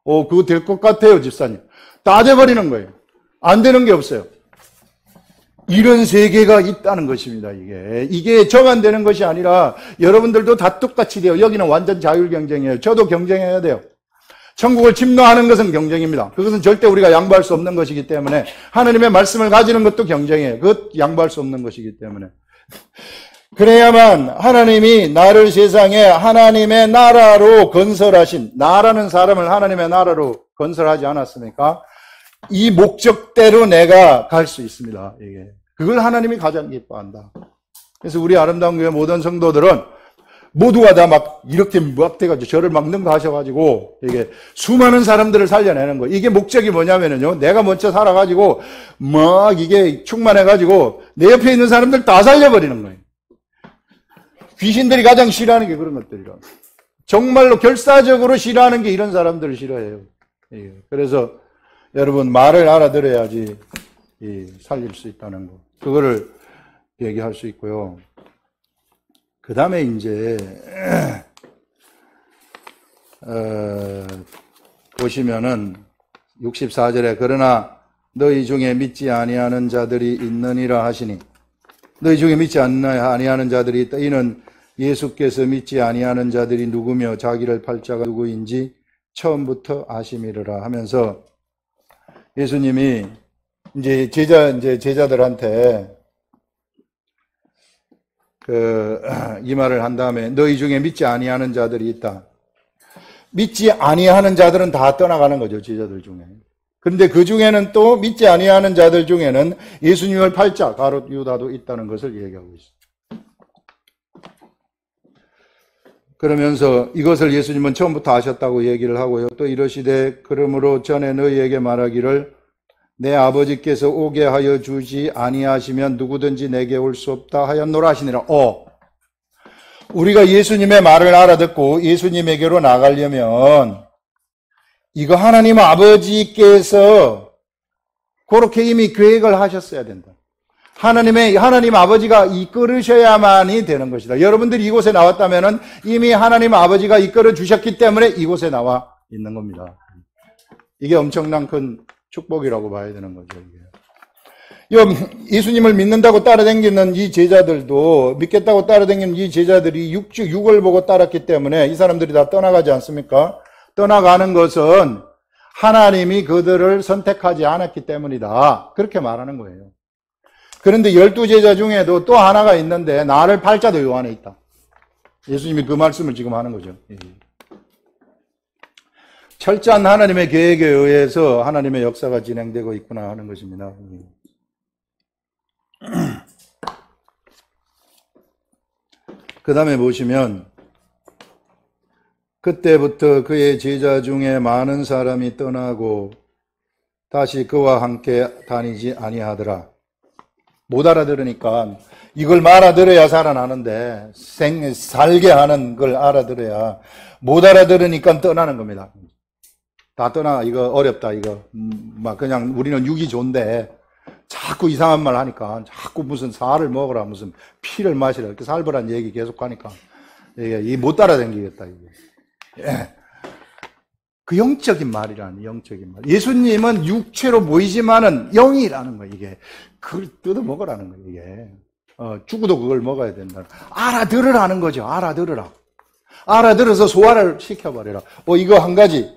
그거 될 것 같아요, 집사님. 다 돼버리는 거예요. 안 되는 게 없어요. 이런 세계가 있다는 것입니다, 이게 저만 되는 것이 아니라 여러분들도 다 똑같이 돼요. 여기는 완전 자율 경쟁이에요. 저도 경쟁해야 돼요. 천국을 침노하는 것은 경쟁입니다. 그것은 절대 우리가 양보할 수 없는 것이기 때문에 하나님의 말씀을 가지는 것도 경쟁이에요. 그것 양보할 수 없는 것이기 때문에. 그래야만 하나님이 나를 세상에 하나님의 나라로 건설하신, 나라는 사람을 하나님의 나라로 건설하지 않았습니까? 이 목적대로 내가 갈 수 있습니다. 이게. 그걸 하나님이 가장 기뻐한다. 그래서 우리 아름다운 교회 모든 성도들은 모두가 다 막 이렇게 막 돼가지고 저를 막 능가하셔가지고 이게 수많은 사람들을 살려내는 거. 이게 목적이 뭐냐면요. 내가 먼저 살아가지고 막 이게 충만해가지고 내 옆에 있는 사람들 다 살려버리는 거예요. 귀신들이 가장 싫어하는 게 그런 것들이라. 정말로 결사적으로 싫어하는 게 이런 사람들을 싫어해요. 그래서 여러분 말을 알아들어야지 살릴 수 있다는 거. 그거를 얘기할 수 있고요. 그 다음에 이제 보시면은 64절에 그러나 너희 중에 믿지 아니하는 자들이 있느니라 하시니 너희 중에 믿지 아니하는 자들이 있다. 이는 예수께서 믿지 아니하는 자들이 누구며 자기를 팔 자가 누구인지 처음부터 아심이르라 하면서 예수님이 이제 제자들한테 이 말을 한 다음에 너희 중에 믿지 아니하는 자들이 있다. 믿지 아니하는 자들은 다 떠나가는 거죠, 제자들 중에. 그런데 그 중에는 또 믿지 아니하는 자들 중에는 예수님을 팔 자, 가롯 유다도 있다는 것을 얘기하고 있습니다. 그러면서 이것을 예수님은 처음부터 아셨다고 얘기를 하고요. 또 이러시되 그러므로 전에 너희에게 말하기를 내 아버지께서 오게 하여 주지 아니하시면 누구든지 내게 올 수 없다 하였노라 하시니라. 우리가 예수님의 말을 알아듣고 예수님에게로 나가려면 이거 하나님 아버지께서 그렇게 이미 계획을 하셨어야 된다. 하나님 아버지가 이끌으셔야만이 되는 것이다. 여러분들이 이곳에 나왔다면 이미 하나님 아버지가 이끌어 주셨기 때문에 이곳에 나와 있는 겁니다. 이게 엄청난 큰 축복이라고 봐야 되는 거죠. 예수님을 믿는다고 따라다니는 이 제자들도, 믿겠다고 따라다니는 이 제자들이 육을 보고 따랐기 때문에 이 사람들이 다 떠나가지 않습니까? 떠나가는 것은 하나님이 그들을 선택하지 않았기 때문이다. 그렇게 말하는 거예요. 그런데 12제자 중에도 또 하나가 있는데 나를 팔 자도 요 안에 있다. 예수님이 그 말씀을 지금 하는 거죠. 철저한 하나님의 계획에 의해서 하나님의 역사가 진행되고 있구나 하는 것입니다. 그 다음에 보시면 그때부터 그의 제자 중에 많은 사람이 떠나고 다시 그와 함께 다니지 아니하더라. 못 알아들으니까 이걸 알아들어야 살아나는데 살게 하는 걸 알아들어야 못 알아들으니까 떠나는 겁니다. 다 떠나. 이거 어렵다. 이거 막 그냥 우리는 육이 좋은데 자꾸 이상한 말 하니까 자꾸 무슨 살을 먹으라 무슨 피를 마시라 이렇게 살벌한 얘기 계속 하니까 이게 못 따라다니겠다. 이게. 그 영적인 말이라는 영적인 말. 예수님은 육체로 보이지만은 영이라는 거예요. 이게 그걸 뜯어 먹으라는 거예요. 이게 죽어도 그걸 먹어야 된다. 알아들으라는 거죠. 알아들어서 소화를 시켜버려라. 이거 한 가지.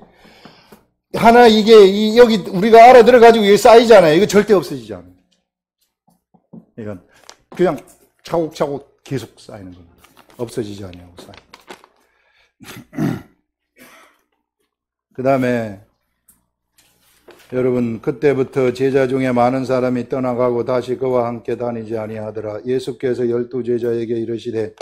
하나 이게 여기 우리가 알아들어가지고 이게 쌓이잖아요. 이거 절대 없어지지 않아요. 이건 그냥 차곡차곡 계속 쌓이는 겁니다. 없어지지 않아요. 그 다음에 여러분 그때부터 제자 중에 많은 사람이 떠나가고 다시 그와 함께 다니지 아니하더라. 예수께서 12제자에게 이르시되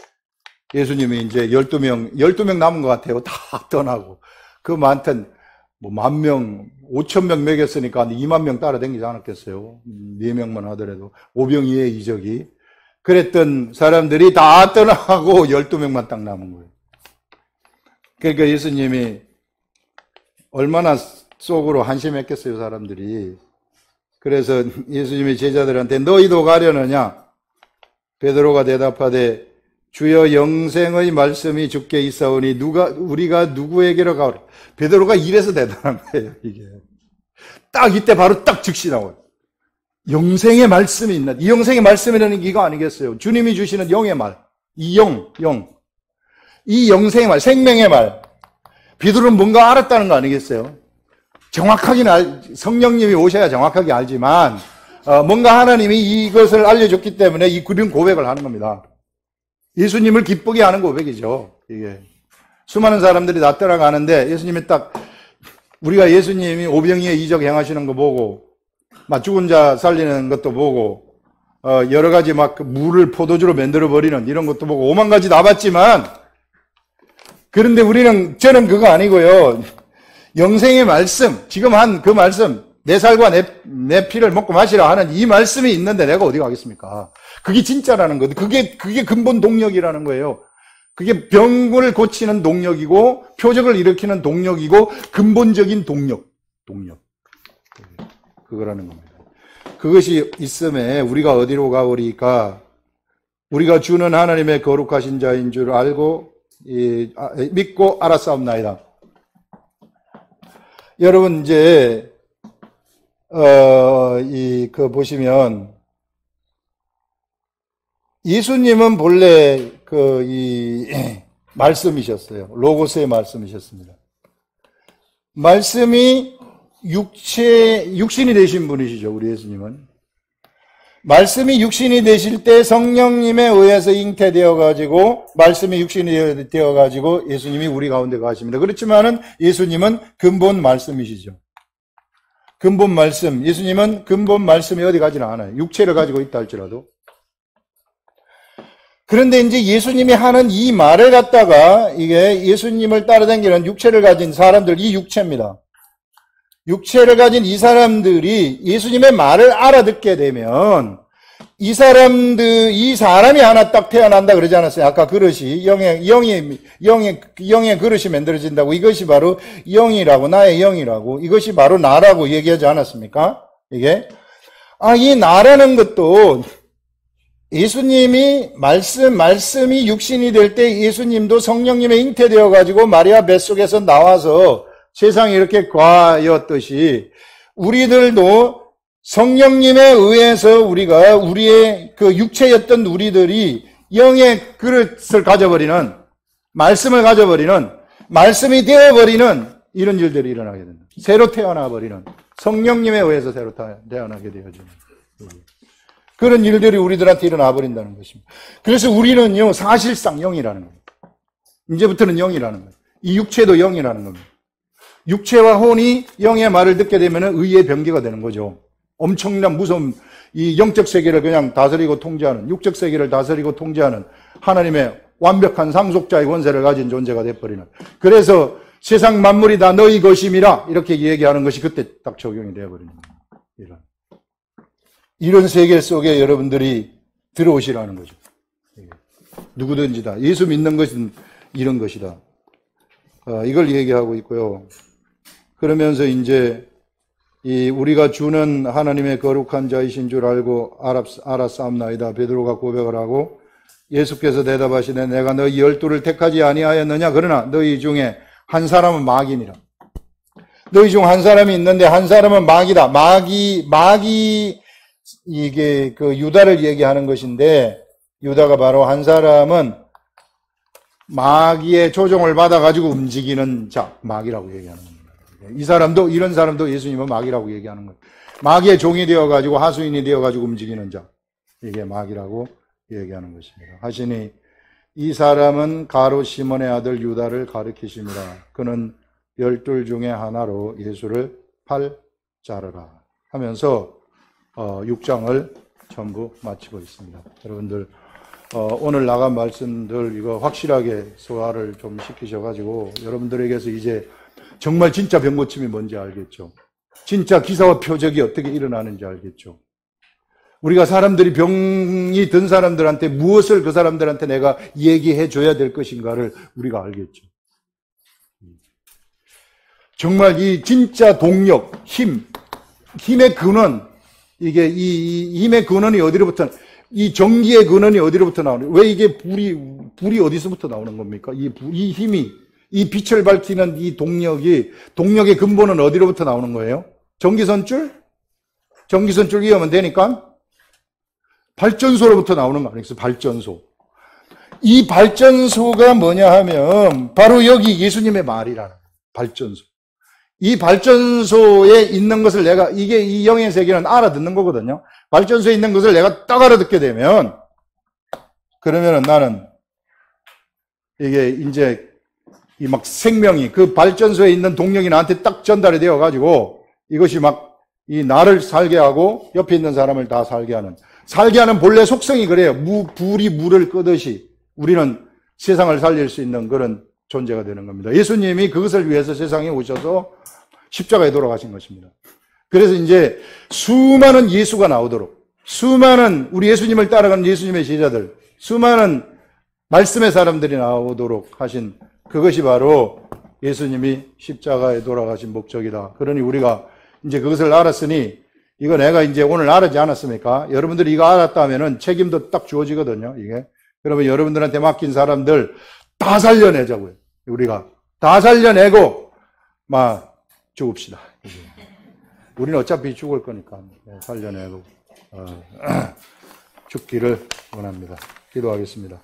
예수님이 이제 12명 남은 것 같아요. 다 떠나고 그 많던 뭐 10,000명, 5,000명 먹였으니까 한 20,000명 따라다니지 않았겠어요. 4명만 하더라도. 오병이의 이적이. 그랬던 사람들이 다 떠나고 12명만 딱 남은 거예요. 그러니까 예수님이 얼마나 속으로 한심했겠어요, 사람들이. 그래서 예수님이 제자들한테 너희도 가려느냐? 베드로가 대답하되 주여 영생의 말씀이 주께 있사오니 우리가 누구에게로 가오리? 베드로가 이래서 대단한 거예요, 이게. 딱 이때 바로 딱 즉시 나와요. 영생의 말씀이 있나? 이 영생의 말씀이라는 게 이거 아니겠어요? 주님이 주시는 영의 말. 이 영. 이 영생의 말, 생명의 말. 베드로는 뭔가 알았다는 거 아니겠어요? 정확하게는 성령님이 오셔야 정확하게 알지만 뭔가 하나님이 이것을 알려줬기 때문에 이 그런 고백을 하는 겁니다. 예수님을 기쁘게 하는 고백이죠. 이게 수많은 사람들이 다 떠나가는데 예수님이 딱 우리가 예수님이 오병이의 이적 행하시는 거 보고 막 죽은 자 살리는 것도 보고 여러 가지 막 물을 포도주로 만들어 버리는 이런 것도 보고 5만 가지 다 봤지만 그런데 저는 그거 아니고요. 영생의 말씀, 지금 한 그 말씀, 내 살과 내 피를 먹고 마시라 하는 이 말씀이 있는데 내가 어디 가겠습니까? 그게 진짜라는 거예요. 그게 근본 동력이라는 거예요. 그게 병을 고치는 동력이고, 표적을 일으키는 동력이고, 근본적인 동력. 그거라는 겁니다. 그것이 있음에 우리가 어디로 가오리까? 우리가 주는 하나님의 거룩하신 자인 줄 알고, 믿고 알았사옵나이다. 여러분, 이제, 보시면, 예수님은 본래, 말씀이셨어요. 로고스의 말씀이셨습니다. 말씀이 육신이 되신 분이시죠, 우리 예수님은. 말씀이 육신이 되실 때 성령님에 의해서 잉태되어가지고, 말씀이 육신이 되어가지고 예수님이 우리 가운데 가십니다. 그렇지만은 예수님은 근본 말씀이시죠. 근본 말씀. 예수님은 근본 말씀이 어디 가지는 않아요. 육체를 가지고 있다 할지라도. 그런데 이제 예수님이 하는 이 말을 갖다가 이게 예수님을 따라다니는 육체를 가진 사람들, 이 육체입니다. 육체를 가진 이 사람들이 예수님의 말을 알아듣게 되면 이 사람이 하나 딱 태어난다 그러지 않았어요? 아까 그릇이 영의 그릇이 만들어진다고. 이것이 바로 영이라고, 나의 영이라고, 이것이 바로 나라고 얘기하지 않았습니까? 이게 이 나라는 것도 예수님이 말씀이 육신이 될 때 예수님도 성령님의 잉태되어 가지고 마리아 뱃속에서 나와서 세상에 이렇게 과하였듯이 우리들도 성령님에 의해서 우리의 그 육체였던 우리들이 영의 그릇을 가져버리는, 말씀을 가져버리는, 말씀이 되어버리는 이런 일들이 일어나게 된다. 새로 태어나버리는, 성령님에 의해서 새로 태어나게 되어지는 그런 일들이 우리들한테 일어나 버린다는 것입니다. 그래서 우리는요, 사실상 영이라는 겁니다. 이제부터는 영이라는 거예요. 이 육체도 영이라는 겁니다. 육체와 혼이 영의 말을 듣게 되면 의의 병기가 되는 거죠. 엄청난 무서운 이 영적 세계를 그냥 다스리고 통제하는, 육적 세계를 다스리고 통제하는 하나님의 완벽한 상속자의 권세를 가진 존재가 되어버리는. 그래서 세상 만물이 다 너희 것임이라 이렇게 얘기하는 것이 그때 딱 적용이 되어버리는 거예요. 이런 세계 속에 여러분들이 들어오시라는 거죠. 누구든지 다. 예수 믿는 것은 이런 것이다. 이걸 얘기하고 있고요. 그러면서 이제 우리가 주는 하나님의 거룩한 자이신 줄 알고 알았사옵나이다. 베드로가 고백을 하고 예수께서 대답하시되 내가 너희 12를 택하지 아니하였느냐? 그러나 너희 중에 한 사람은 마귀니라. 너희 중 한 사람이 있는데 한 사람은 마귀다. 마귀 이게 그 유다를 얘기하는 것인데 유다가 바로 한 사람은 마귀의 조종을 받아가지고 움직이는 자, 마귀라고 얘기하는 겁니다. 이런 사람도 예수님은 마귀라고 얘기하는 거예요. 마귀의 종이 되어가지고 하수인이 되어가지고 움직이는 자. 이게 마귀라고 얘기하는 것입니다. 하시니 이 사람은 가롯 시몬의 아들 유다를 가리키심이라. 그는 12 중에 하나로 예수를 팔자르라 하면서 6장을 전부 마치고 있습니다. 여러분들 오늘 나간 말씀들 이거 확실하게 소화를 좀 시키셔가지고 여러분들에게서 이제 정말 진짜 병고침이 뭔지 알겠죠. 진짜 기사와 표적이 어떻게 일어나는지 알겠죠. 우리가 사람들이 병이 든 사람들한테 무엇을 그 사람들한테 내가 얘기해 줘야 될 것인가를 우리가 알겠죠. 정말 이 진짜 동력, 힘의 근원, 이게 이 힘의 근원이 어디로부터, 이 전기의 근원이 어디로부터 나오는, 왜 이게 불이 어디서부터 나오는 겁니까? 이 힘이, 이 빛을 밝히는 이 동력의 근본은 어디로부터 나오는 거예요? 전기선줄 이으면 되니까 발전소로부터 나오는 거 아니겠어요? 발전소. 이 발전소가 뭐냐 하면 바로 여기 예수님의 말이라는 거예요. 발전소. 이 발전소에 있는 것을 내가, 이게 이 영의 세계는 알아듣는 거거든요. 발전소에 있는 것을 내가 딱 알아듣게 되면, 그러면은 나는 이게 이제 이 막 생명이, 그 발전소에 있는 동력이 나한테 딱 전달이 되어가지고 이것이 막 이 나를 살게 하고 옆에 있는 사람을 다 살게 하는 본래 속성이 그래요. 불이 물을 끄듯이 우리는 세상을 살릴 수 있는 그런 존재가 되는 겁니다. 예수님이 그것을 위해서 세상에 오셔서 십자가에 돌아가신 것입니다. 그래서 이제 수많은 예수가 나오도록, 수많은 우리 예수님을 따라가는 예수님의 제자들, 수많은 말씀의 사람들이 나오도록 하신 그것이 바로 예수님이 십자가에 돌아가신 목적이다. 그러니 우리가 이제 그것을 알았으니, 이거 내가 이제 오늘 알았지 않았습니까? 여러분들이 이거 알았다면은 책임도 딱 주어지거든요, 이게. 그러면 여러분들한테 맡긴 사람들 다 살려내자고요. 우리가 다 살려내고 막 죽읍시다. 우리는 어차피 죽을 거니까 살려내고 죽기를 원합니다. 기도하겠습니다.